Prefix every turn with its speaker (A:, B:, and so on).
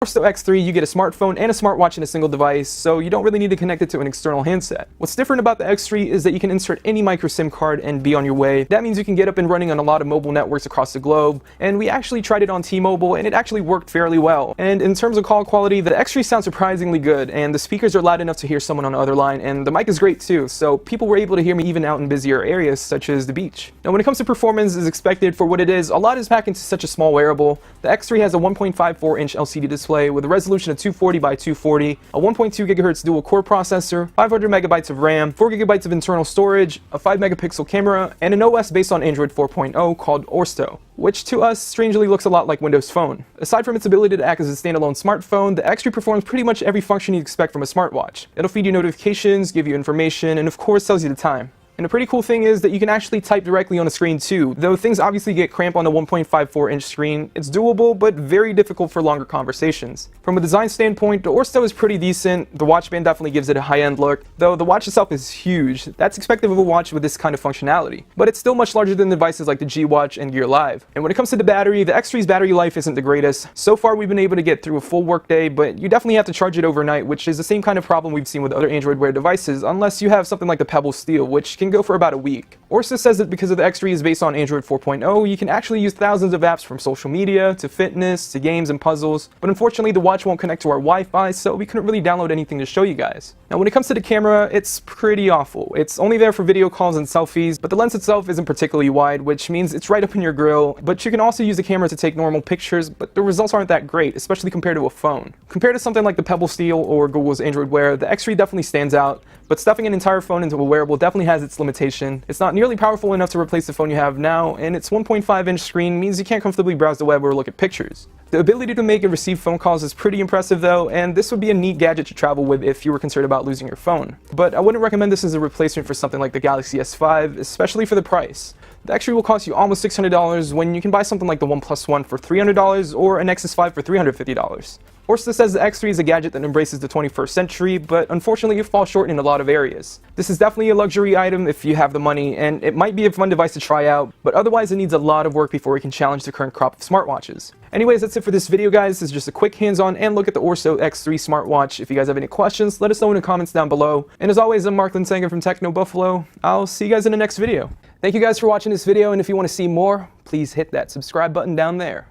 A: Orsto X3, you get a smartphone and a smartwatch in a single device, so you don't really need to connect it to an external handset. What's different about the X3 is that you can insert any micro SIM card and be on your way. That means you can get up and running on a lot of mobile networks across the globe, and we actually tried it on T-Mobile and it actually worked fairly well. And in terms of call quality, the X3 sounds surprisingly good, and the speakers are loud enough to hear someone on the other line, and the mic is great too, so people were able to hear me even out in busier areas such as the beach. Now when it comes to performance, as expected for what it is, a lot is packed into such a small wearable. The X3 has a 1.54-inch LCD display with a resolution of 240 by 240, a 1.2 GHz dual core processor, 500 megabytes of RAM, 4 gigabytes of internal storage, a 5 megapixel camera, and an OS based on Android 4.0 called Orsto, which to us strangely looks a lot like Windows Phone. Aside from its ability to act as a standalone smartphone, the X3 performs pretty much every function you'd expect from a smartwatch. It'll feed you notifications, give you information, and of course tells you the time. And a pretty cool thing is that you can actually type directly on the screen too. Though things obviously get cramped on the 1.54-inch screen, it's doable but very difficult for longer conversations. From a design standpoint, the Orsto is pretty decent. The watch band definitely gives it a high-end look, though the watch itself is huge. That's expected of a watch with this kind of functionality. But it's still much larger than devices like the G Watch and Gear Live. And when it comes to the battery, the X3's battery life isn't the greatest. So far we've been able to get through a full workday, but you definitely have to charge it overnight, which is the same kind of problem we've seen with other Android Wear devices, unless you have something like the Pebble Steel, which can go for about a week. Orsto says that because of the X3 is based on Android 4.0, you can actually use thousands of apps from social media, to fitness, to games and puzzles, but unfortunately the watch won't connect to our Wi-Fi, so we couldn't really download anything to show you guys. Now when it comes to the camera, it's pretty awful. It's only there for video calls and selfies, but the lens itself isn't particularly wide, which means it's right up in your grill, but you can also use the camera to take normal pictures, but the results aren't that great, especially compared to a phone. Compared to something like the Pebble Steel or Google's Android Wear, the X3 definitely stands out, but stuffing an entire phone into a wearable definitely has its limitation. It's not nearly powerful enough to replace the phone you have now, and its 1.5-inch screen means you can't comfortably browse the web or look at pictures. The ability to make and receive phone calls is pretty impressive though, and this would be a neat gadget to travel with if you were concerned about losing your phone. But I wouldn't recommend this as a replacement for something like the Galaxy S5, especially for the price. The X3 will cost you almost $600 when you can buy something like the OnePlus One for $300 or an Nexus 5 for $350. Orsto says the X3 is a gadget that embraces the 21st century, but unfortunately it falls short in a lot of areas. This is definitely a luxury item if you have the money, and it might be a fun device to try out, but otherwise it needs a lot of work before it can challenge the current crop of smartwatches. Anyways, that's it for this video guys. This is just a quick hands-on and look at the Orsto X3 smartwatch. If you guys have any questions, let us know in the comments down below. And as always, I'm Mark Linsanger from Techno Buffalo. I'll see you guys in the next video. Thank you guys for watching this video, and if you want to see more, please hit that subscribe button down there.